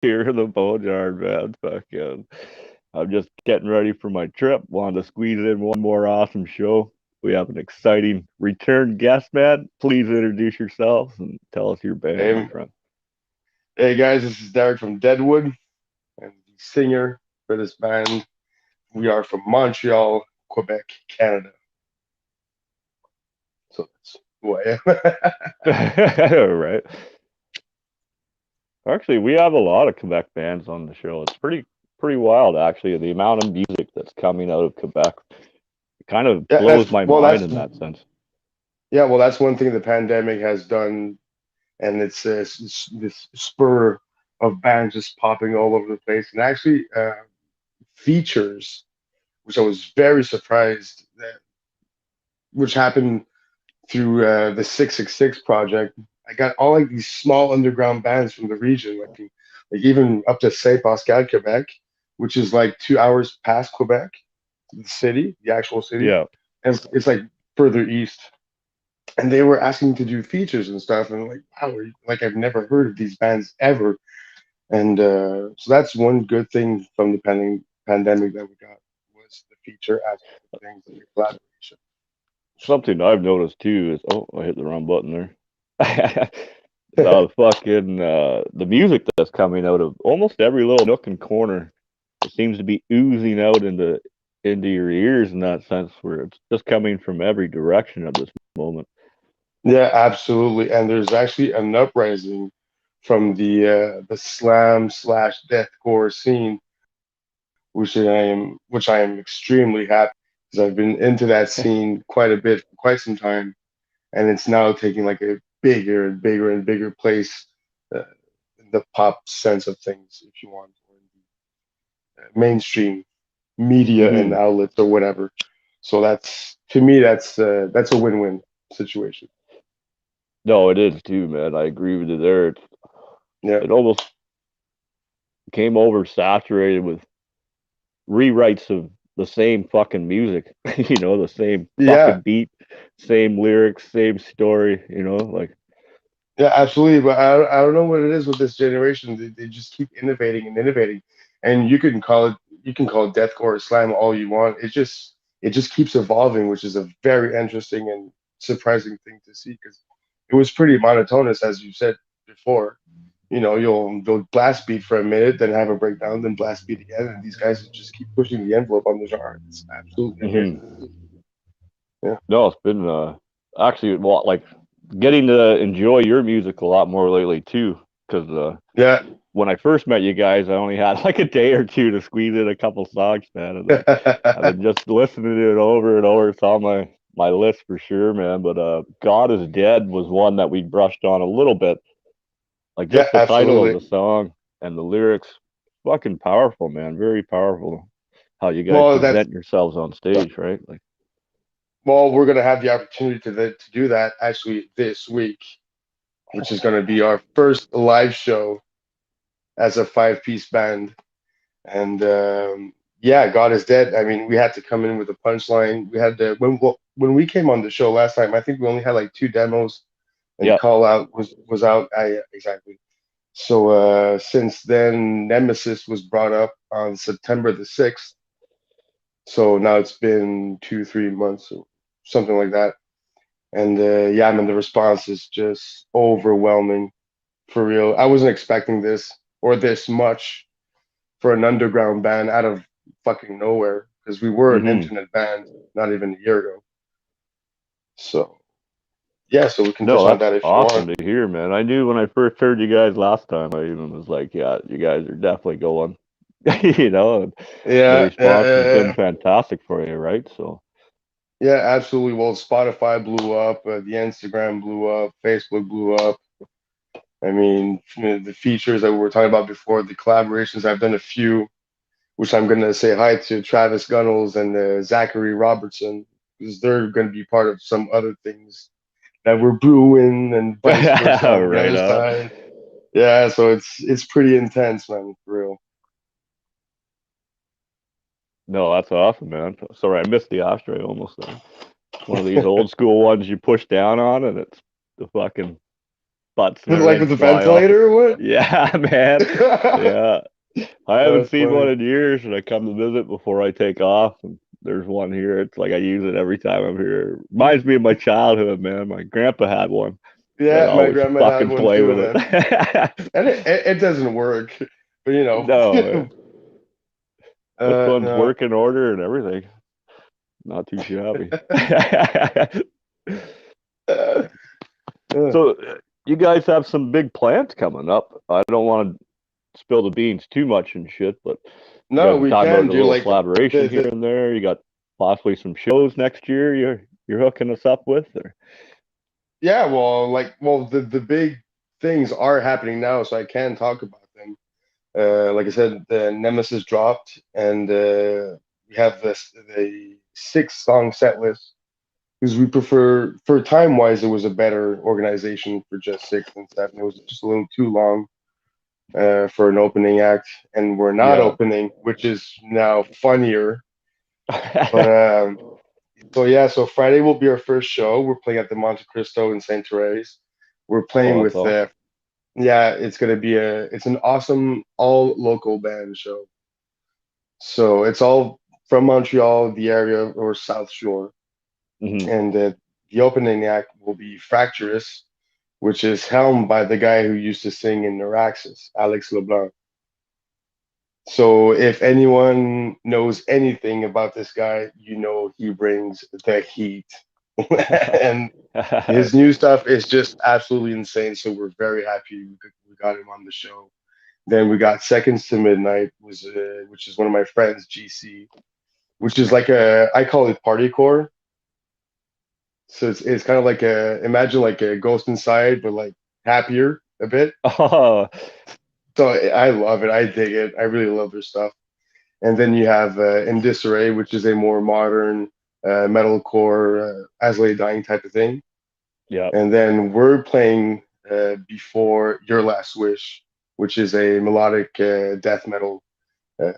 Here in the Boneyard, man. Fucking, I'm just getting ready for my trip. Wanted to squeeze in one more awesome show. We have an exciting return guest, man. Please introduce yourself and tell us your band, my Hey, friend. hey guys, this is Derek from Deadwood. I'm the singer for this band. We are from Montreal, Quebec, Canada. So that's who I am. Right. Actually, we have a lot of Quebec bands on the show. It's pretty wild, actually, the amount of music that's coming out of Quebec. It kind of yeah, blows that's my well, mind that's in that sense. yeah, well, that's one thing the pandemic has done, and it's this spur of bands just popping all over the place, and actually features, which I was very surprised that, which happened through the 666 project. I got all like these small underground bands from the region, like even up to Saint Pascal, Quebec, which is like 2 hours past Quebec, the city, the actual city, Yeah. and it's like further east. And they were asking to do features and stuff, and I'm like, wow, like I've never heard of these bands ever. And so that's one good thing from the pandemic that we got was the feature aspect of things and the collaboration. Something I've noticed too is, oh, I hit the wrong button there. The music that's coming out of almost every little nook and corner, it seems to be oozing out into your ears in that sense, where it's just coming from every direction at this moment. Yeah, absolutely. And there's actually an uprising from the slam slash deathcore scene, which I am extremely happy because I've been into that scene quite a bit for quite some time, and it's now taking like a bigger and bigger and bigger place in the pop sense of things, if you want, or in the mainstream media and Hmm. outlets or whatever. So that's to me that's a win-win situation. No, it is too, man. I agree with you there. Yeah, It almost came over saturated with rewrites of the same fucking music, the same yeah. fucking beat, same lyrics, same story, like, Yeah, absolutely. But I don't know what it is with this generation. They just keep innovating and innovating, and you can call it deathcore or slam all you want. It just keeps evolving, which is a very interesting and surprising thing to see because it was pretty monotonous, as you said before. You'll go blast beat for a minute, then have a breakdown, then blast beat again, and these guys just keep pushing the envelope on the genre. It's absolutely amazing mhm. to see. Yeah, No, it's been actually well, like getting to enjoy your music a lot more lately too. Because yeah. when I first met you guys, I only had like a day or two to squeeze in a couple songs, man, and then I've been just listening to it over and over. It's on my list for sure, man. But God is Dead was one that we brushed on a little bit, like Yeah, just the title of the absolutely. song and the lyrics, fucking powerful, man, very powerful. How you guys Well, that's present yourselves on stage, right? Like, Well, we're gonna have the opportunity to do that actually this week, which is gonna be our first live show as a five-piece band. And yeah, God is dead. I mean, we had to come in with a punchline. We had to when we came on the show last time. I think we only had like two demos, and yeah, Call Out was out. Exactly. So since then, Nemesis was brought up on September the 6th. So now it's been 2, 3 months, or something like that. And yeah, I mean, the response is just overwhelming for real. I wasn't expecting this or this much for an underground band out of fucking nowhere because we were an hmm internet band not even a year ago. So yeah, so we can touch no, on that's that if you awesome want. to hear, man. I knew when I first heard you guys last time, I even was like, yeah, you guys are definitely going. And the Yeah, yeah, response has yeah, been yeah. fantastic for you, right? So, Yeah, absolutely. Well, Spotify blew up, the Instagram blew up, Facebook blew up. I mean, the features that we were talking about before, the collaborations, I've done a few, which I'm going to say hi to Travis Gunnels and Zachary Robertson, because they're going to be part of some other things that we're brewing, and vice versa on the right other on. side. Yeah, so it's pretty intense, man, for real. No, that's awesome, man. Sorry, I missed the ashtray almost there. It's one of these old school ones you push down on, and it's the fucking butts and Like everything with the fly off. ventilator or what? Yeah, man. Yeah. I haven't That's seen funny. one in years, and I come to visit before I take off. And there's one here. It's like I use it every time I'm here. Reminds me of my childhood, man. My grandpa had one. I'd Yeah, my always grandma had fucking one play too, with man. it. And it doesn't work, but you know, No, this one's no. working order and everything. Not too shabby. Uh, uh, So, you guys have some big plans coming up. I don't want to spill the beans too much and shit, but you no, guys are we talking can about a do little like collaboration here the and there. You got possibly some shows next year you're hooking us up with, or yeah, well, the big things are happening now, so I can talk about them. Like I said, the Nemesis dropped, and we have the 6 song set list because we prefer, for time wise, it was a better organization for just 6 and 7. It was just a little too long for an opening act, and we're not yeah. opening, which is now funnier. But so yeah, so Friday will be our first show. We're playing at the Monte Cristo in Saint Therese. We're Oh, playing that's with awesome. yeah, it's an awesome all local band show. So it's all from Montreal, the area or South Shore, Hmm. and the opening act will be Fracturous, which is helmed by the guy who used to sing in Neuraxis, Alex LeBlanc. So if anyone knows anything about this guy, you know he brings the heat. And his new stuff is just absolutely insane. So we're very happy we got him on the show. Then we got Seconds to Midnight, which is one of my friends, GC, which is like I call it partycore. So it's kind of like imagine like a Ghost Inside, but like happier a bit. Oh, So I love it. I dig it. I really love their stuff. And then you have In Disarray, which is a more modern metalcore, As Lay Dying type of thing. yeah, And then we're playing before Your Last Wish, which is a melodic death metal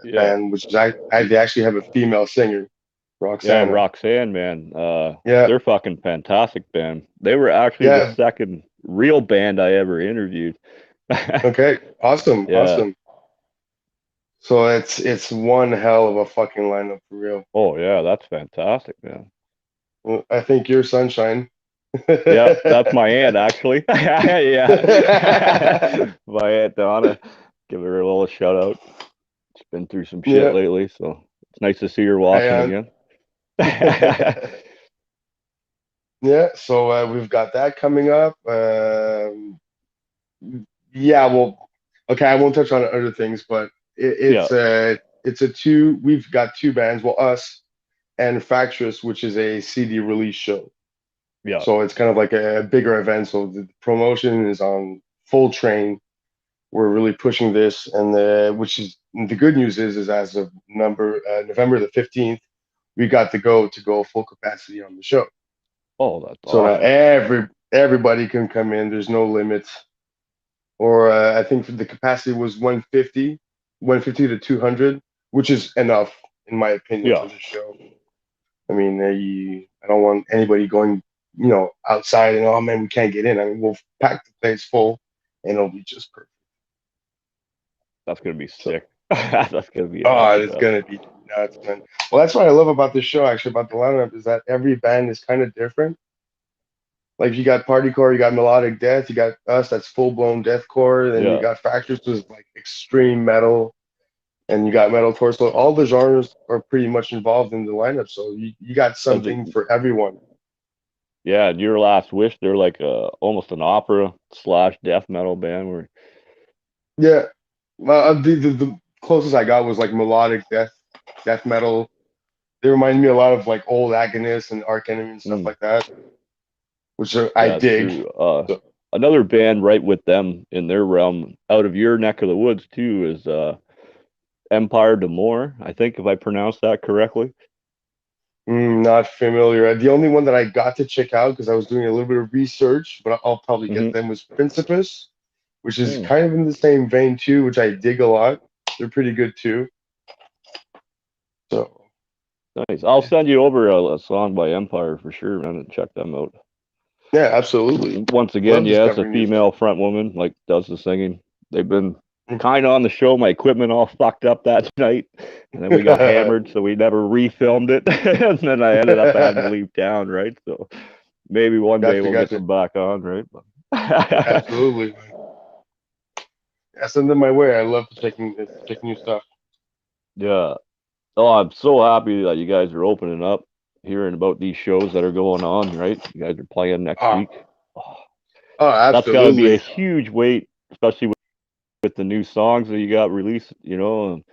yeah, band, which is they actually have a female singer, yeah. Roxana. Roxanne, man, Yeah, they're fucking fantastic band. They were actually the yeah. second real band I ever interviewed. Okay, awesome, Yeah. awesome. So it's one hell of a fucking lineup for real. Oh, yeah, that's fantastic, man. Well, I think you're Sunshine. Yeah, that's my aunt actually. Yeah, my aunt Donna. Give her a little shout out. She's been through some shit Yeah, lately, so it's nice to see her I watching am. again. Yeah, so we've got that coming up. Yeah, well, okay, I won't touch on other things, but Yeah, it's a two. We've got 2 bands, well, us and Fractious, which is a CD release show. yeah, So it's kind of like a bigger event. So the promotion is on full train. We're really pushing this, and which is the good news is as of November the 15th, we got the go to go full capacity on the show. oh, that's So now awesome. everybody can come in. There's no limits. Or I think the capacity was 150, 150 to 200, which is enough in my opinion Yeah, for the show. I mean, I don't want anybody going, outside and oh man, we can't get in. I mean, we'll pack the place full, and it'll be just perfect. that's gonna be So, sick. That's gonna be oh, awesome, it's man. gonna be nuts, man. Well, that's what I love about this show, actually, about the lineup, is that every band is kind of different. Like you got partycore, you got melodic death, you got us, that's full blown deathcore, then you Yeah, got Fractures, which is like extreme metal, and you got metal torso. All the genres are pretty much involved in the lineup, so you got and the, something for everyone. yeah, Your Last Wish. They're like almost an opera slash death metal band. Where Yeah, the closest I got was like melodic death metal. They remind me a lot of like old Agonist and Arch Enemy and stuff mm, like that, which I yeah, dig. true. So, Another band right with them in their realm, out of your neck of the woods too, is Empire d'Amour. I think if I pronounced that correctly. not familiar. The only one that I got to check out because I was doing a little bit of research, but I'll probably get Hmm. them, was Principus, which is Mm, kind of in the same vein too, which I dig a lot. They're pretty good too. So nice. I'll send you over a song by Empire for sure, man, and check them out. Yeah, absolutely. Once again, Love yeah, it's a discovering new stuff. female front woman, like does the singing. They've been kind of on the show. My equipment all fucked up that night, and then we got hammered, so we never refilmed it. And then I ended up having to leave town, right? So maybe one day Gotcha, we'll get gotcha. them back on, right? Absolutely, man. Yeah, send them my way. I love to take new stuff. Yeah. Oh, I'm so happy that you guys are opening up, hearing about these shows that are going on, right? You guys are playing next Ah, week. Oh, oh, that's got to be a absolutely. huge weight, especially with the new songs that you got released, and it's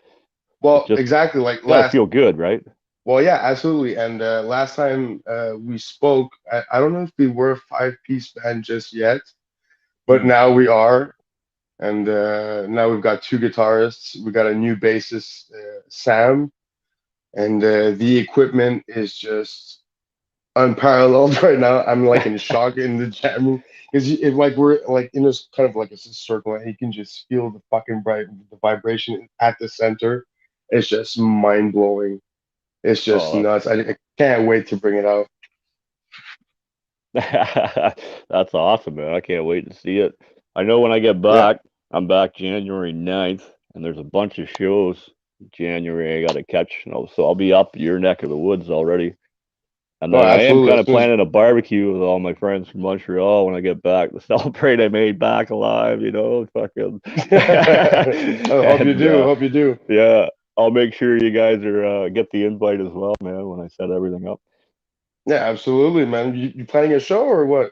Well, just exactly like got to last. feel good, right? Well, yeah, absolutely. And last time we spoke, I don't know if we were a five-piece band just yet, but Mhm. now we are. And now we've got two guitarists. We got a new bassist, Sam, and the equipment is just unparalleled right now. I'm like in shock in the jamming because it like we're like in this kind of like it's a circle, and you can just feel the fucking the vibration at the center. It's just mind blowing. It's just Oh, nuts. I can't wait to bring it out. that's awesome, man. I can't wait to see it. I know when I get Yeah. back, I'm back January 9th, and there's a bunch of shows January I got to catch, so I'll be up your neck of the woods already. And Oh, then I am absolutely. kind As of soon as planning a barbecue with all my friends from Montreal when I get back to celebrate I made back alive, fucking. I hope you And do. Hope you do. yeah, I'll make sure you guys are get the invite as well, man, when I set everything up. Yeah, absolutely, man. You planning a show or what?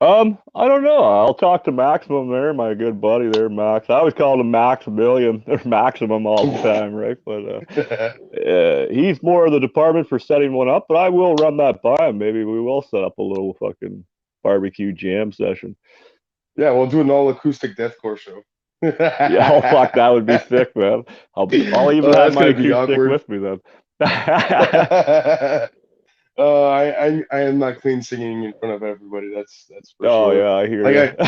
I don't know. I'll talk to Maximum there, my good buddy there, Max. I always call him Maximilian or Maximum all the time, right? But he's more of the department for setting one up, but I will run that by him. Maybe we will set up a little fucking barbecue jam session. Yeah, we'll do an all acoustic deathcore show. Yeah, oh fuck, that would be sick, man. I'll even Oh, have that's my gonna be acoustic awkward. with me then. I am not clean singing in front of everybody. That's for Oh sure. yeah, I hear Like you.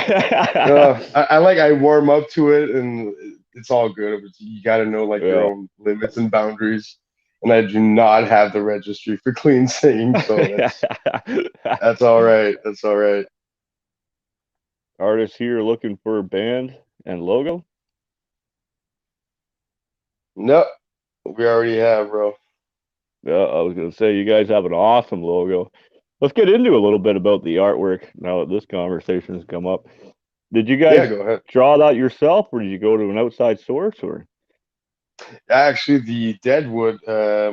I like I warm up to it and it's all good. But you got to know like your Yeah. own limits and boundaries. And I do not have the registry for clean singing, so that's all right. That's all right. Artists here looking for a band and logo. No, we already have, bro. Yeah, I was gonna say you guys have an awesome logo. Let's get into a little bit about the artwork now that this conversation has come up. Did you Yeah, guys go ahead. draw that yourself, or did you go to an outside source, or? Actually, the Deadwood,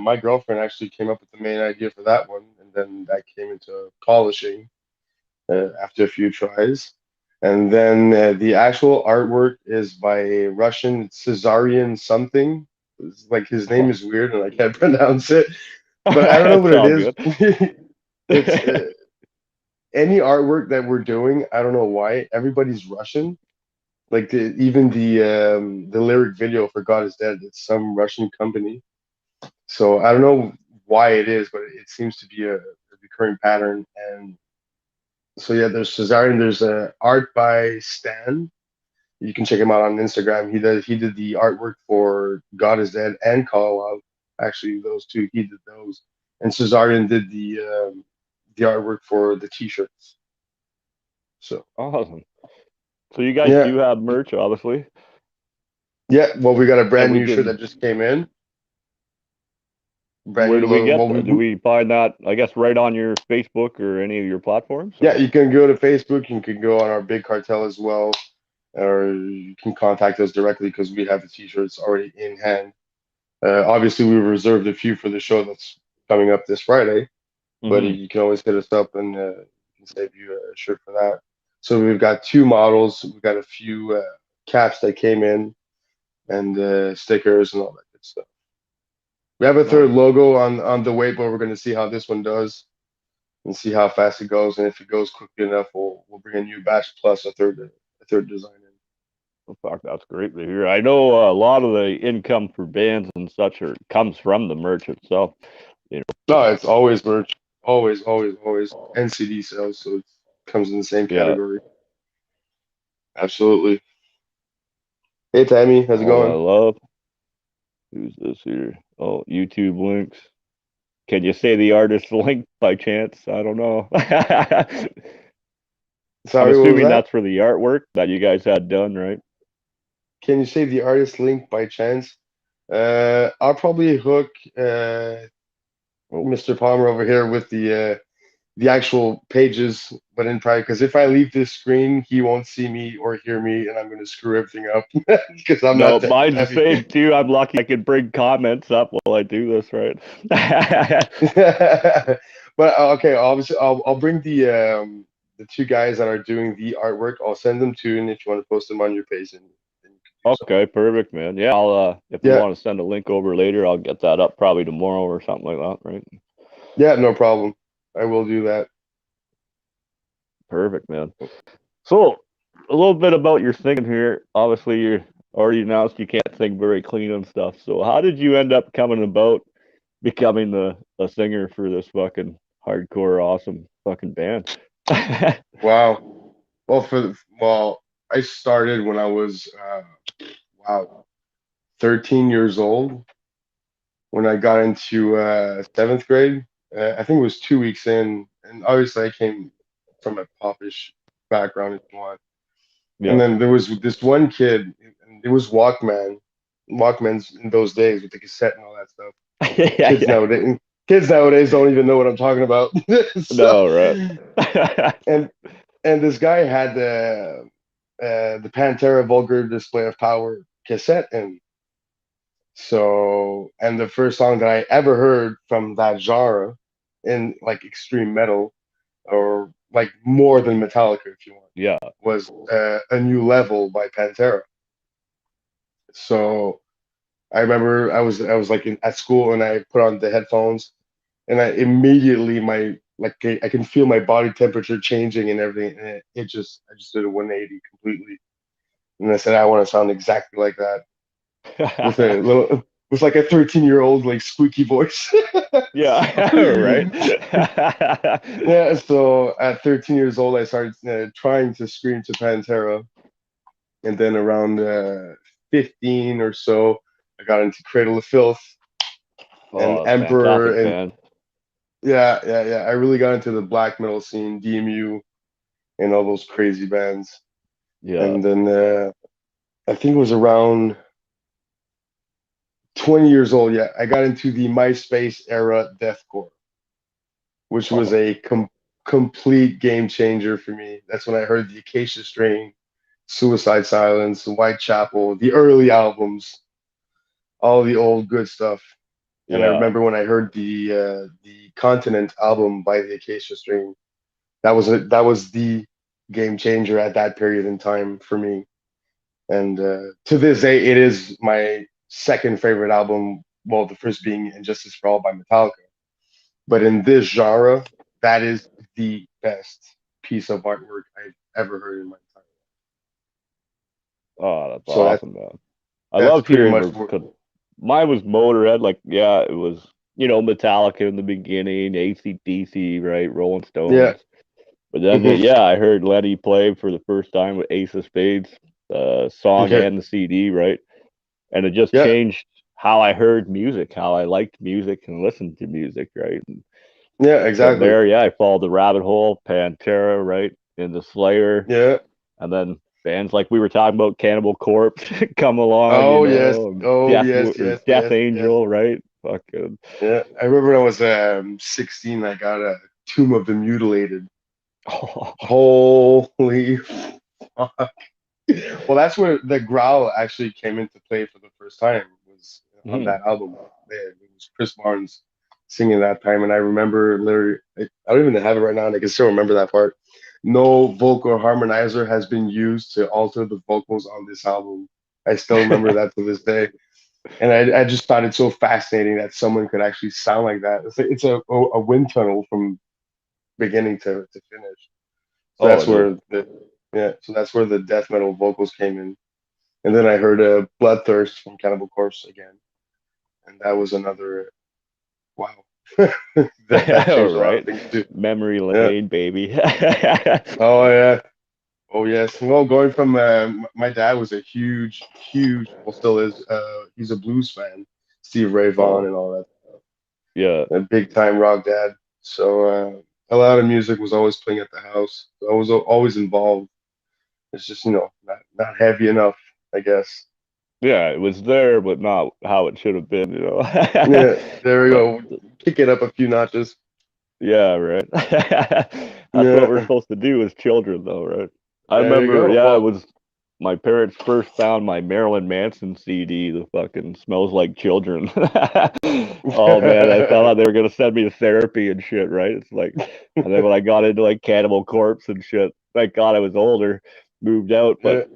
my girlfriend actually came up with the main idea for that one, and then that came into polishing after a few tries. And then the actual artwork is by a Russian Cesarian something. It's like his name Oh, is weird and I can't pronounce it, but I don't know it's what it all is. good. It's any artwork that we're doing. I don't know why everybody's Russian. Like even the lyric video for God is Dead. It's some Russian company. So I don't know why it is, but it seems to be a recurring pattern. And so yeah, there's Cesarian. There's art by Stan. You can check him out on Instagram. He did the artwork for God is Dead and Call Out. Actually, those two he did those. And Cesarian did the artwork for the t-shirts. So Awesome. So you guys yeah, do have merch, obviously, yeah. Well, we got a and brand we new shirt can. that just came in. Brand Where new do we logo. get Well, that? Do we find that? I guess right on your Facebook or any of your platforms, yeah, or? you can go to Facebook. You can go on our big cartel as well, or you can contact us directly because we have the t-shirts already in hand. Obviously, we reserved a few for the show that's coming up this Friday, but Hmm. you can always hit us up and we can save you a shirt for that. So we've got two models. We've got a few caps that came in and stickers and all that good stuff. We have a third Nice. logo on the way, but we're going to see how this one does and see how fast it goes. And if it goes quickly enough, we'll bring a new batch plus a third design in. Well, fuck, that's great to hear. I know a lot of the income for bands and such comes from the merch itself. You know, No, it's always merch, always, always, always, and CD sales, so it comes in the same yeah. category. Absolutely. Hey, Tammy, how's it All I going? love. Who's this here? Oh, YouTube links. Can you say the artist link by chance? I don't know. I'm Sorry, what was assuming that? that's for the artwork that you guys had done, right? Can you say the artist link by chance? I'll probably hook Oh, Mr. Palmer over here with the actual pages, but in private. Because if I leave this screen, he won't see me or hear me, and I'm going to screw everything up because I'm no, not tech mine's the savvy. same too. I'm lucky I can bring comments up while I do this, right? But okay, obviously, I'll bring the two guys that are doing the artwork. I'll send them to you, and if you want to post them on your page, then you can do so. Okay, perfect, man. Yeah, I'll if you Yeah, want to send a link over later, I'll get that up probably tomorrow or something like that, right? yeah, no problem. I will do that. Perfect, man. So, a little bit about your singing here. Obviously, you already announced you can't sing very clean and stuff. So, how did you end up coming about becoming the a singer for this fucking hardcore, awesome fucking band? Wow. Well, I started when I was wow 13 years old when I got into seventh grade. I think it was 2 weeks in, and obviously I came from a popish background if you want. And Yeah. then there was this one kid, and it was Walkmans in those days with the cassette and all that stuff. Yeah, Kids yeah. nowadays, kids nowadays don't even know what I'm talking about. So, No, right. and and this guy had the Pantera Vulgar Display of Power cassette, and so and the first song that I ever heard from that genre in like extreme metal or like more than Metallica, if you want, Yeah. was A New Level by Pantera. So I remember I was like at school and I put on the headphones and I immediately my like I can feel my body temperature changing and everything, and I just did a 180 completely, and I said I want to sound exactly like that with a little with like a 13-year-old like squeaky voice. Yeah, right. Yeah, so at 13 years old, I started trying to scream to Pantera, and then around 15 or so, I got into Cradle of Filth and Oh, Emperor, fantastic and band. yeah. I really got into the black metal scene, DMU, and all those crazy bands. Yeah. And then I think it was around 20 years old. Yeah, I got into the MySpace era deathcore, which was Oh, a complete game changer for me. That's when I heard the Acacia Strain, Suicide Silence, Whitechapel, the early albums, all the old good stuff. And I yeah. remember when I heard the Continent album by the Acacia Strain, that was the game changer at that period in time for me. And to this day, it is my second favorite album. Well, the first being Injustice for All by Metallica. But in this genre, that is the best piece of artwork I've ever heard in my entire life. Oh, that's So awesome, man. I that's loved pretty hearing much where because mine was Motorhead. Like, yeah, it was Metallica in the beginning, AC/DC, right, Rolling yeah. Stones. But then, Hmm. yeah, I heard Letty play for the first time with Ace of Spades, song Okay. and the CD, right? And it just Yeah. changed how I heard music, how I liked music and listened to music, right? And Yeah. from Exactly. there, yeah, I followed the rabbit hole, Pantera, right, into Slayer, Yeah. and then bands like we were talking about, Cannibal Corpse, come along, Oh yes. Oh Death yes. or Yes. Death Yes. Yes. Angel, right? Fucking Yeah. I remember when I was 16. I got a Tomb of the Mutilated. Holy fuck. Well, that's where the growl actually came into play for the first time, was on Mhm. that album. It was Chris Barnes singing that time, and I remember literally, I don't even have it right now, and I can still remember that part. No vocal harmonizer has been used to alter the vocals on this album. I still remember that to this day, and I just thought it so fascinating that someone could actually sound like that. It's a wind tunnel from beginning to finish. So Oh, that's it is. where that's where the death metal vocals came in. And then I heard Bloodthirst from Cannibal Corpse again, and that was another wow. That All changed a lot of right. things too. Memory Yeah. lane, baby. Oh yeah. Oh yes. Well, going from my dad was a huge, well, still is. He's a blues fan, Steve Ray Vaughan Oh, and all that. yeah. A big time rock dad. So a lot of music was always playing at the house. So I was always involved. It's just, not heavy enough, I guess. Yeah, it was there, but not how it should have been, Yeah, there we But go. Kick it up a few notches. yeah, right. That's what we're Yeah, supposed to do as children, though, right? I there you remember, go. yeah, it Well, was my parents first found my Marilyn Manson CD, the fucking Smells Like Children. Oh man, I thought they were gonna send me to therapy and shit, right? It's like, and then when I got into like Cannibal Corpse and shit, thank God I was older, moved out, but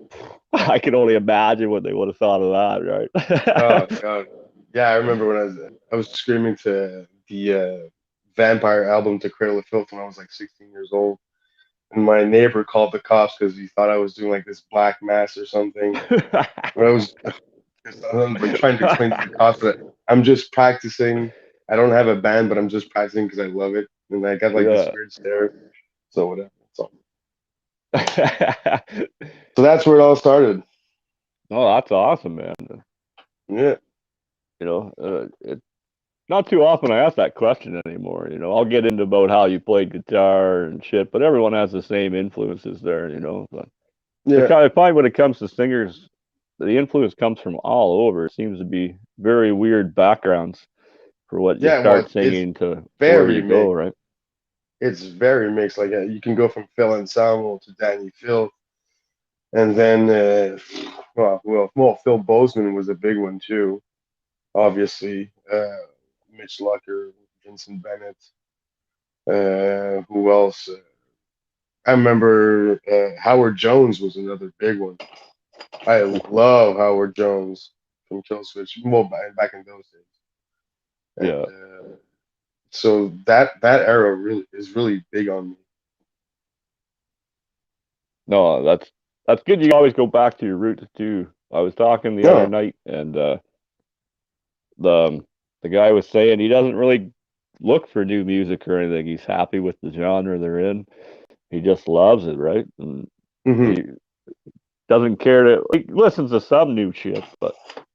yeah. I can only imagine what they would have thought of that, Oh right? God. Yeah, I remember when I was screaming to the Vampire album to Cradle of Filth when I was like 16 years old, and my neighbor called the cops because he thought I was doing like this black mass or something. When I was, I'm like trying to explain to the cops that I'm just practicing. I don't have a band, but I'm just practicing because I love it, and I got like this Yeah. weird stare. So whatever. So that's where it all started. Oh, that's awesome, man. Yeah. It's not too often I ask that question anymore. I'll get into about how you played guitar and shit, but everyone has the same influences there. But Yeah. I find when it comes to singers, the influence comes from all over. It seems to be very weird backgrounds for what you Yeah. Well, start it's singing to where very you go, mixed. right? It's very mixed. Like you can go from Phil Anselmo to Danny Phil, and then Phil Bozeman was a big one too. Obviously, Mitch Lucker, Vincent Bennett. Who else? I remember Howard Jones was another big one. I love Howard Jones from Killswitch. Well, back in those days, and Yeah. so that era really is really big on me. No, that's good. You always go back to your roots too. I was talking the other No, night, and the guy was saying he doesn't really look for new music or anything. He's happy with the genre they're in. He just loves it, right? And hmm he doesn't care to he listens to some new shit, but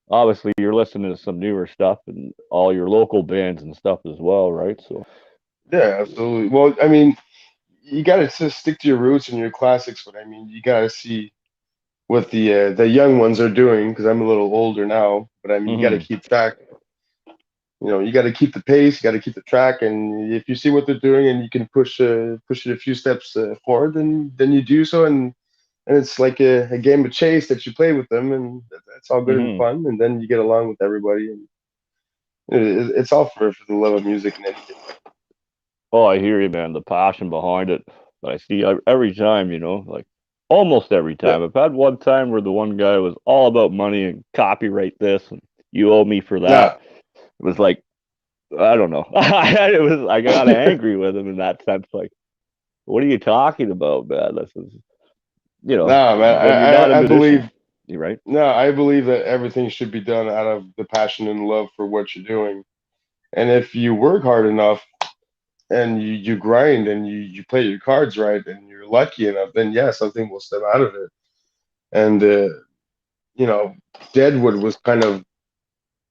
obviously you're listening to some newer stuff and all your local bands and stuff as well, right? So yeah, absolutely. Well, I mean, you got to just stick to your roots and your classics, but I mean, you got to see what the young ones are doing because I'm a little older now. But I mean, you got to hmm keep track. You got to keep the pace, you got to keep the track, and if you see what they're doing and you can push it a few steps forward, then you do so, and it's like a game of chase that you play with them, and that's all good and hmm fun, and then you get along with everybody, and it's all for the love of music and anything. Oh, I hear you, man. The passion behind it. But I see every time, like almost every Yeah, time. I've had one time where the one guy was all about money and copyright this and you owe me for that. nah, It was like I don't know. I got angry with him in that sense. Like, what are you talking about, man? This is nah, man, when you're not a I musician, believe you right? no, I believe that everything should be done out of the passion and love for what you're doing, and if you work hard enough and you grind and you play your cards right and you're lucky enough, then yeah, something will step out of it. And you know, Deadwood was kind of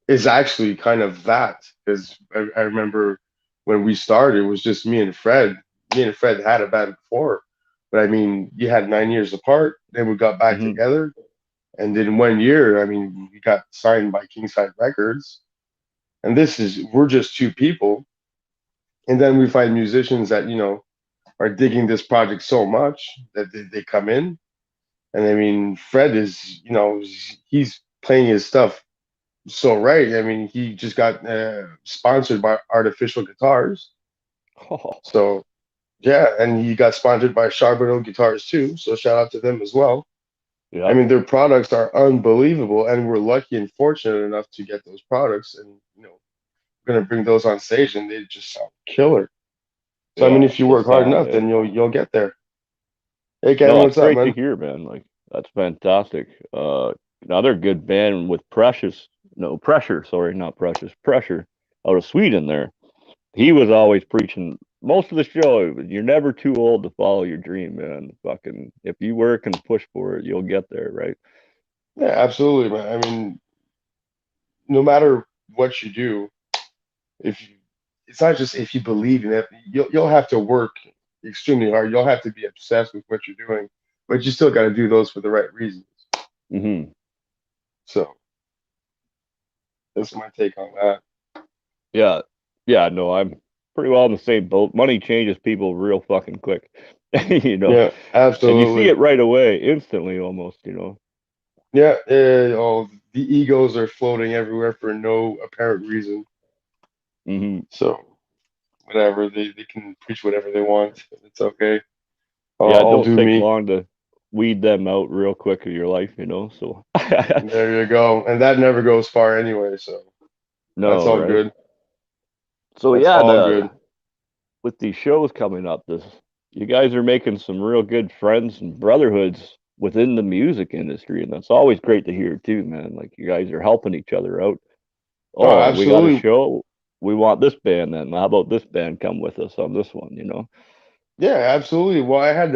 is actually kind of that because I remember when we started, it was just me and Fred. Me and Fred had a band before, but I mean, you had 9 years apart. Then we got back hmm together, and in 1 year, I mean, we got signed by Kingside Records. And this is we're just two people, and then we find musicians that are digging this project so much that they come in. And I mean, Fred is, he's playing his stuff so right. I mean, he just got sponsored by Artificial Guitars. Oh, So yeah, and he got sponsored by Charbonneau Guitars too. So shout out to them as well. I yeah. mean, their products are unbelievable, and we're lucky and fortunate enough to get those products, and we're gonna bring those on stage, and they just sound killer. So I mean, Yeah, if you the work hard sound, enough, eh? then you'll get there. Hey Ken, No, it's what's up, great to man? hear, man. Like that's fantastic. Another good band with Precious, no Pressure, sorry, not Precious, Pressure, out of Sweden. There, he was always preaching most of the show. You're never too old to follow your dream, man. Fucking, if you work and push for it, you'll get there, right? Yeah, absolutely, man. I mean, no matter what you do, if you it's not just if you believe in it. You'll have to work extremely hard. You'll have to be obsessed with what you're doing, but you still got to do those for the right reasons. Hmm. So that's my take on that. Yeah, yeah. No, I'm pretty well in the same boat. Money changes people real fucking quick, you know, Yeah, and you see absolutely. it right away, instantly, almost, you know. Yeah, oh, the egos are floating everywhere for no apparent reason. Hmm. So whatever, they can preach whatever they want. It's okay. Yeah, it I'll don't do take me. long to weed them out real quick of your life, you know. So, There you go. And that never goes far anyway, so that's no, all right? good. So That's yeah, all good. with these shows coming up, this you guys are making some real good friends and brotherhoods within the music industry, and that's always great to hear too, man. Like you guys are helping each other out. No, Oh, we got a absolutely. show. We want this band then. How about this band come with us on this one, you know? Yeah, absolutely. Well, I had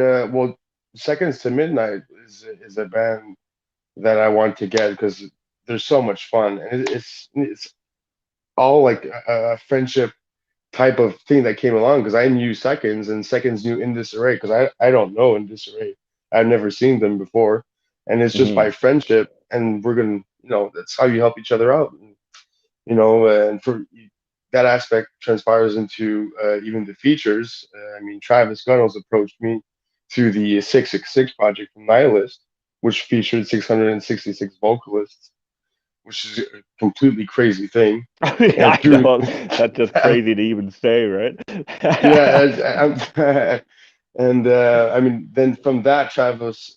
Seconds to Midnight is a band that I want to get because they're so much fun, and it's all like a friendship type of thing that came along because I knew Seconds and Seconds knew In Disarray because I don't know In Disarray. I've never seen them before, and it's just Hmm. by friendship, and we're gonna, that's how you help each other out, and for that aspect transpires into even the features. I mean, Travis Gunnels approached me through the 666 project from Nihilist, which featured 666 vocalists, which is a completely crazy thing. Yeah, And I through know. That's just crazy to even say, right? yeah, and I mean, then from that, Travis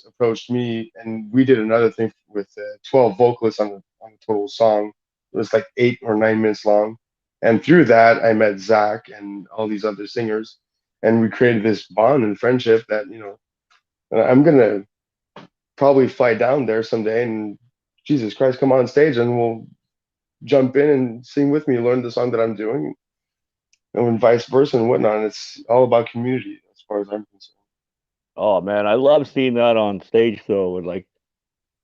approached me, and we did another thing with 12 vocalists on the total song. It was like 8 or 9 minutes long, and through that, I met Zach and all these other singers, and we created this bond and friendship that I'm gonna probably fly down there someday, and Jesus Christ, come on stage, and we'll jump in and sing with me, learn the song that I'm doing, and vice versa and whatnot. And it's all about community as far as I'm concerned. Oh man, I love seeing that on stage though, with like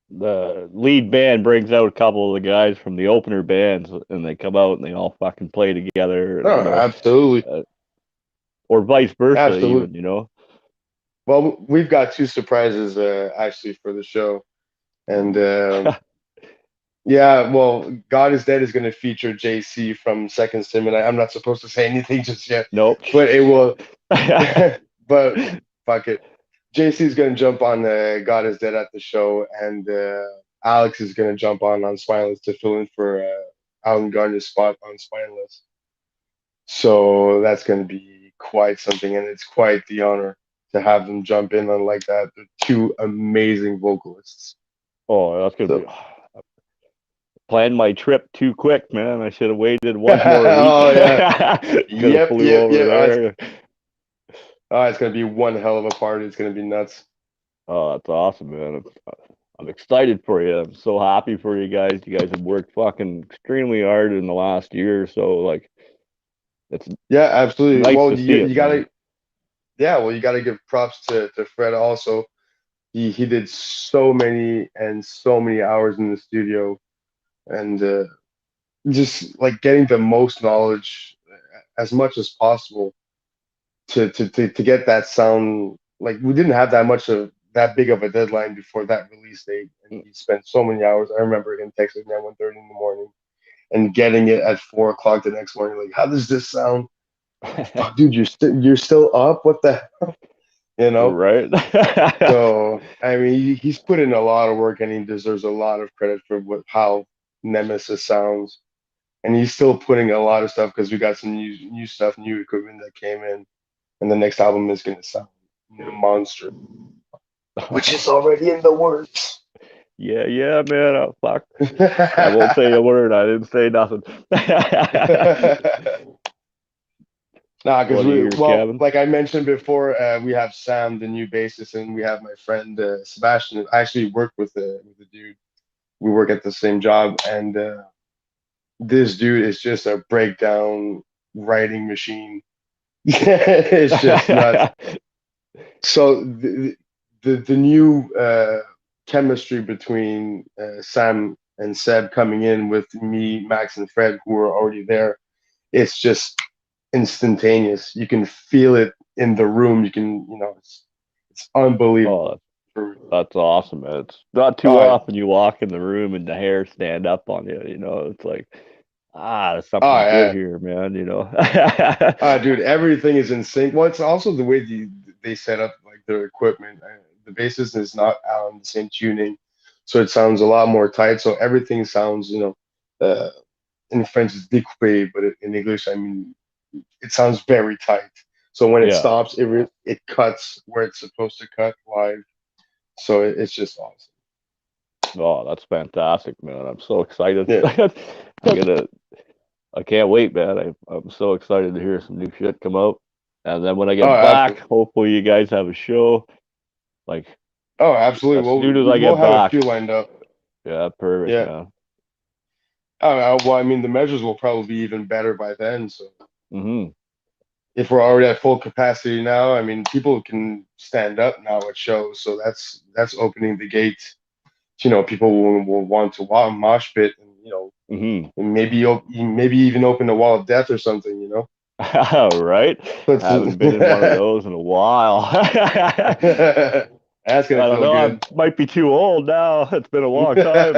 the lead band brings out a couple of the guys from the opener bands and they come out and they all fucking play together No, and absolutely, uh, or vice versa absolutely. even, you know. Well, we've got two surprises actually for the show, and yeah, well, God is Dead is going to feature JC from Second Sim, and I'm not supposed to say anything just yet, Nope. but it will. But fuck it, JC is going to jump on God is Dead at the show, and Alex is going to jump on Spineless to fill in for Alan Gardner's spot on Spineless. So that's going to be quite something, and it's quite the honor to have them jump in on like that. They're two amazing vocalists. Oh, that's gonna be So, planned my trip too quick, man. I should have waited one more week. oh yeah, Could have yep, flew yep, over yep. there. It's going to be one hell of a party. It's going to be nuts. Oh, that's awesome, man. I'm excited for you. I'm so happy for you guys. You guys have worked fucking extremely hard in the last year or so. Like, it's Yeah, absolutely. nice Well, to you, see you it, man. gotta, yeah, well, you gotta give props to Fred also. He did so many and so many hours in the studio, and just like getting the most knowledge as much as possible to get that sound. Like we didn't have that much of that big of a deadline before that release date, and he spent so many hours. I remember him texting me at 1:30 in the morning and getting it at 4 o'clock the next morning. Like, how does this sound? Fuck, dude, you're still up? What the you know? Right? So I mean, he's put in a lot of work, and he deserves a lot of credit for how Nemesis sounds. And he's still putting a lot of stuff because we got some new stuff, new equipment that came in, and the next album is gonna sound monster, which is already in the works. Yeah, yeah, man. Oh, fuck. I won't say a word. I didn't say nothing. Nah, because What do you hear, well, Kevin? like I mentioned before, we have Sam, the new bassist, and we have my friend Sebastian. I actually work with the dude. We work at the same job, and this dude is just a breakdown writing machine. It's just nuts. So the new chemistry between Sam and Seb coming in with me, Max, and Fred, who are already there, it's just instantaneous. You can feel it in the room. You can, it's Oh, unbelievable. that's awesome, man. It's not too Oh, often you walk in the room and the hair stand up on you. It's like, there's oh something good yeah. here, man. Dude, everything is in sync. Well, it's also the way they set up like their equipment. The bassist is not on the same tuning, so it sounds a lot more tight. So everything sounds, in French it's découpé, but in English, I mean, it sounds very tight. So when it Yeah. stops, it cuts where it's supposed to cut live. So it's just awesome. Oh, that's fantastic, man. I'm so excited. Yeah. I'm gonna I can't wait, man. I'm so excited to hear some new shit come out. And then when I Oh, get back, absolutely. hopefully you guys have a show. Like Oh, absolutely. as Well, soon as I we'll get have a back. few lined up. Yeah, perfect, Yeah. man. Well, I mean, the measures will probably be even better by then. So Hmm. if we're already at full capacity now, I mean, people can stand up now at shows. So that's opening the gate. People will want to mosh pit, and Hmm. and maybe even open a wall of death or something. Right? So Haven't been in one of those in a while. that's gonna I don't feel know. I good. might be too old now. It's been a long time.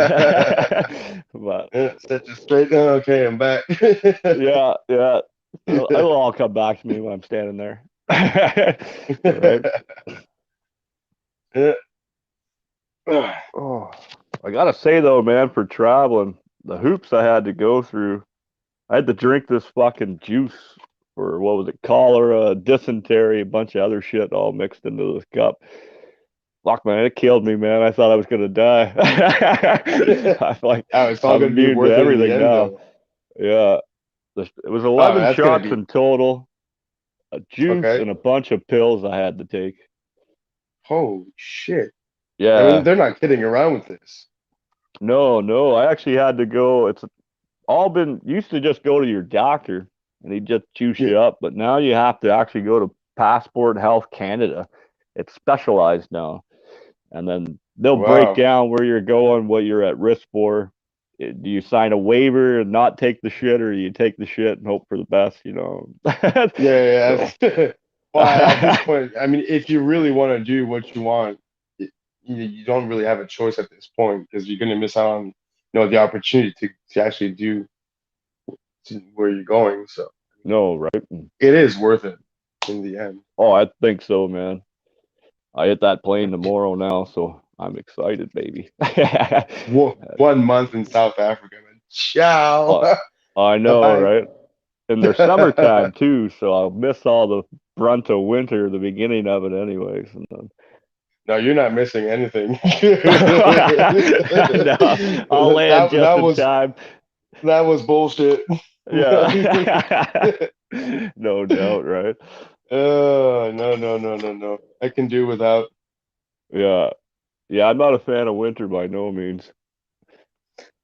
But Set you straight. Oh, okay, I'm back. yeah, yeah. It'll all come back to me when I'm standing there. Right? Yeah. Oh, I gotta say though, man, for traveling, the hoops I had to go through, I had to drink this fucking juice for what was it, cholera, dysentery, a bunch of other shit all mixed into this cup. Fuck, man, it killed me, man. I thought I was gonna die. I'm like, It's all I'm gonna be immune to worth it in the everything end, now. though. Yeah, it was Oh, 11 that's gonna shots be in total, a juice okay. and a bunch of pills I had to take. Holy shit! I mean, Yeah, they're not kidding around with this. no, no, I actually had to go. It's all been used to just go to your doctor and he just juice Yeah. you up, but now you have to actually go to Passport Health Canada. It's specialized now, and then they'll break Wow. down where you're going, what you're at risk for. Do you sign a waiver and not take the shit, or you take the shit and hope for the best? Yeah, So, yeah. Well, at this point, I mean, if you really want to do what you want, you don't really have a choice at this point because you're gonna miss out on, the opportunity to actually do where you're going. So no, right? it is worth it in the end. Oh, I think so, man. I hit that plane tomorrow now, so I'm excited, baby. One month in South Africa, man. Ciao. Uh, I know, Bye. right? And they're summertime too, so I'll miss all the brunt of winter, the beginning of it, anyways. And then No, you're not missing anything. no, I'll land that just that in was time. that was bullshit. Yeah, no doubt, right? No, no, no, no, no. I can do without. Yeah, yeah. I'm not a fan of winter by no means.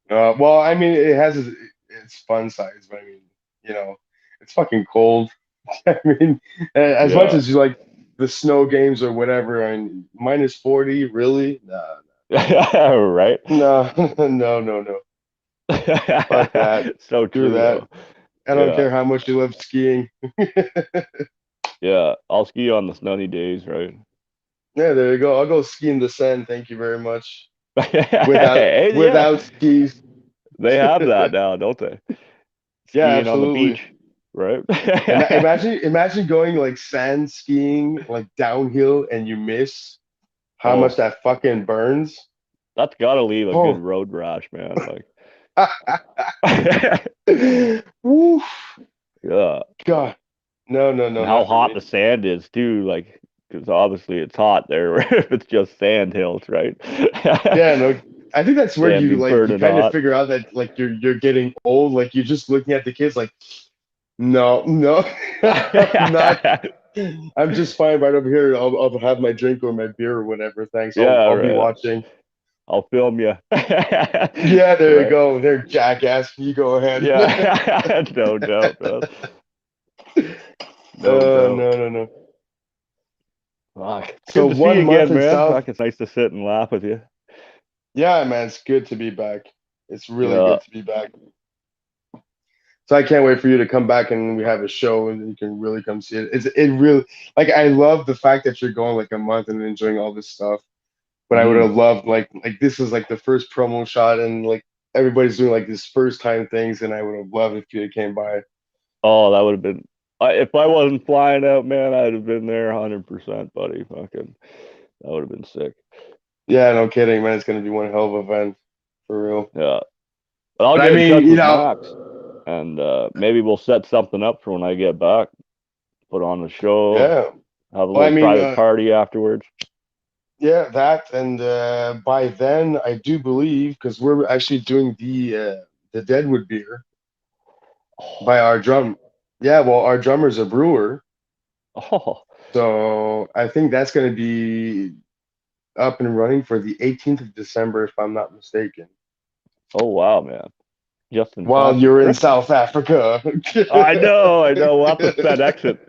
Well, I mean, it has its fun sides, but I mean, it's fucking cold. I mean, as much Yeah, as you like the snow games or whatever, I mean, -40, really? Nah, right. no, no, no, no. Fuck that. So Do true that. though. I don't Yeah, care how much you love skiing. yeah. I'll ski on the sunny days, right? Yeah, there you go. I'll go ski in the sand. Thank you very much. Without Hey, yeah, without skis. they have that now, don't they? Yeah, Skiing on the absolutely. beach, right? Imagine going like sand skiing, like downhill, and you miss how much Oh, that fucking burns. that's gotta leave a good Oh, road rash, man. Like, woof. yeah. God, no, no, And no, how not for hot me. the sand is too, like, because obviously it's hot there if it's just sand hills, right? Yeah, no. I think that's where Sand you be like you burning kind of hot. figure out that like you're getting old. Like you're just looking at the kids like, no, no, I'm not. I'm just fine right over here. I'll have my drink or my beer or whatever. Thanks. Yeah, I'll be right. watching. I'll film you. Yeah, there you Right. go. There, jackass. You go ahead. Yeah. No doubt, man. No doubt. No, no, no. Fuck. It's So good to see you 1 month again, in man. South. Fuck, it's nice to sit and laugh with you. Yeah, man, it's good to be back. It's really Yeah. good to be back. So I can't wait for you to come back and we have a show and you can really come see it. It really like I love the fact that you're going like a month and enjoying all this stuff. But I would Hmm. have loved like this was like the first promo shot and like everybody's doing like this first time things and I would have loved if you had came by. Oh, that would have been. If I wasn't flying out, man, I'd have been there 100%, buddy. Fucking, that would have been sick. Yeah, no kidding, man. It's gonna be one hell of an event for real. Yeah, but I'll But I get in mean, touch with Max, and maybe we'll set something up for when I get back. Put on a show, yeah. have a Well, I little mean, private party afterwards. yeah, that and by then I do believe because we're actually doing the Deadwood beer by Oh, our drum. Yeah, well, our drummer's a brewer, oh, so I think that's going to be up and running for the 18th of December, if I'm not mistaken. oh, wow, man! Just in While time for you're in Christmas. South Africa. I know, I know. We'll have to FedEx it.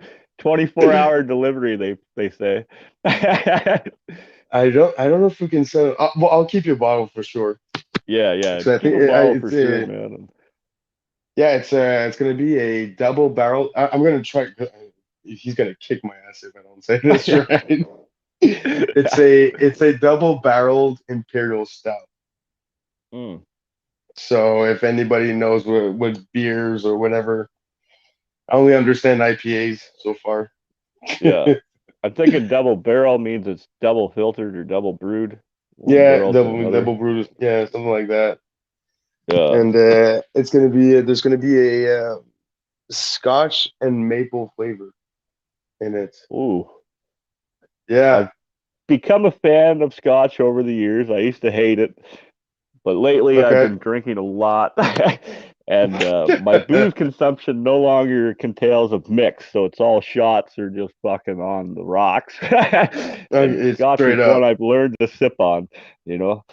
24-hour delivery, they say. I don't know if we can send it. Well, I'll keep you a bottle for sure. Yeah, yeah. So I Keep think a bottle for it's sure, man. yeah, it's gonna be a double barrel. I'm gonna try. He's gonna kick my ass if I don't say this right. It's a double barreled imperial stout. Mm, So if anybody knows what beers or whatever, I only understand IPAs so far. yeah. I'm thinking double barrel means it's double filtered or double brewed, one Yeah, barrel to double another. brews. Yeah, something like that. Yeah. And it's gonna be there's gonna be a Scotch and maple flavor in it. Ooh. Yeah. I've become a fan of scotch over the years. I used to hate it, but lately I've Okay. been drinking a lot. And my booze consumption no longer contains of mix, so it's all shots or just fucking on the rocks. And Okay, it's scotch is straight one up. I've learned to sip on, you know.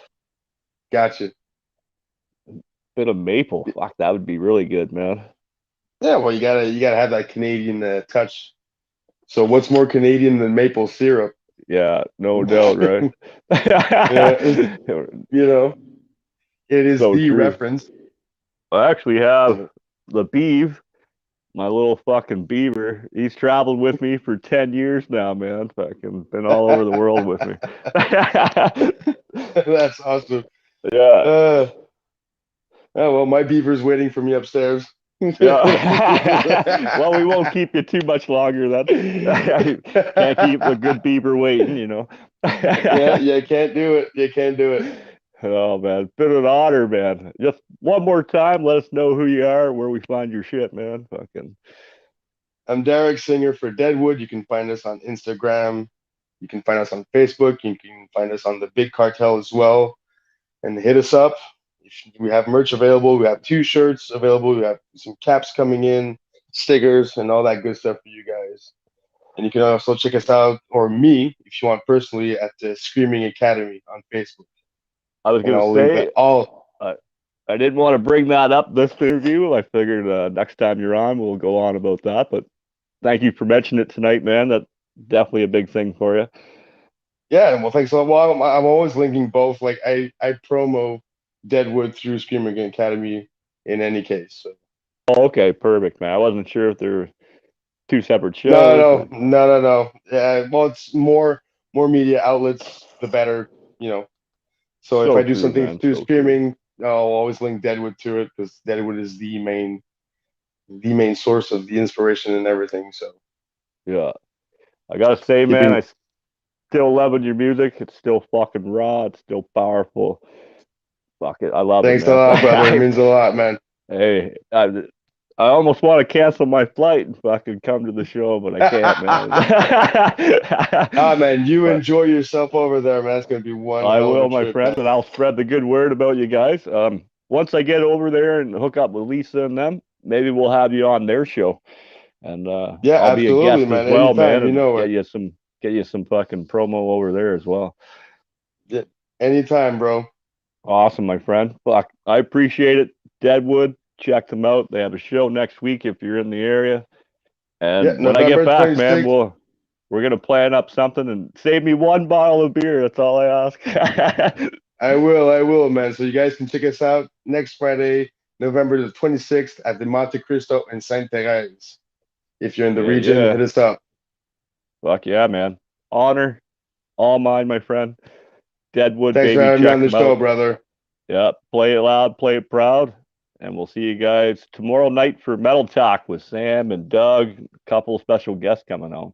Gotcha. Bit of maple, fuck, that would be really good, man. Yeah, well, you gotta have that Canadian touch. So what's more Canadian than maple syrup? Yeah, no doubt, right? Yeah, you know, it is So the true. reference. I actually have So, the beeve, my little fucking beaver. He's traveled with me for 10 years now, man. Fucking been all over the world with me. that's awesome. Yeah, Uh, oh well, my beaver's waiting for me upstairs. yeah. Well, we won't keep you too much longer. That can't keep the good beaver waiting, you know. Yeah, you can't do it. You can't do it. Oh man, been an honor, man. Just one more time, let us know who you are, where we find your shit, man. Fucking I'm Derek Singer for Deadwood. You can find us on Instagram. You can find us on Facebook. You can find us on the Big Cartel as well. And hit us up. We have merch available. We have two shirts available. We have some caps coming in, stickers, and all that good stuff for you guys. And you can also check us out, or me, if you want personally, at the Screaming Academy on Facebook. I was And gonna I'll link that say, all. I I didn't want to bring that up this interview. I figured next time you're on, we'll go on about that. But thank you for mentioning it tonight, man. That's definitely a big thing for you. Yeah, well, thanks a lot. Well, I'm always linking both. Like I promo Deadwood through Screaming Academy in any case. So. Oh, okay, perfect, man. I wasn't sure if there were two separate No, shows no, or no, no, no. Yeah, well, it's more media outlets, the better, you know. So if so I do true, something man. through So true. streaming, I'll always link Deadwood to it because Deadwood is the main source of the inspiration and everything. So Yeah, I gotta say, man, keeping I still loving your music. It's still fucking raw. It's still powerful. Fuck it, I love it, thanks a man. lot, brother. It means a lot, man. Hey, I almost want to cancel my flight and fucking come to the show, but I can't, man. Ah, man, you But enjoy yourself over there, man. It's gonna be one I hell of a will, my trip, friend, man. and I'll spread the good word about you guys. Once I get over there and hook up with Lisa and them, maybe we'll have you on their show, and Yeah, I'll be a absolutely, guest as man. well, man, Anytime, you and know get it. you some fucking promo over there as well. Yeah, anytime, bro. Awesome, my friend. Fuck, I appreciate it. Deadwood, check them out. They have a show next week if you're in the area. Yeah, And when I get November back, man, 26th. we're gonna plan up something and save me one bottle of beer. That's all I ask. I will, man. So you guys can check us out next Friday, November the 26th at the Monte Cristo in Saint Therese. If you're in the Yeah, region, yeah. hit us up. Fuck yeah, man. Honor, all mine, my friend. Deadwood, Thanks for baby. having me Check on the them show, out. brother. Yeah, play it loud, play it proud. And we'll see you guys tomorrow night for Metal Talk with Sam and Doug. A couple special guests coming on.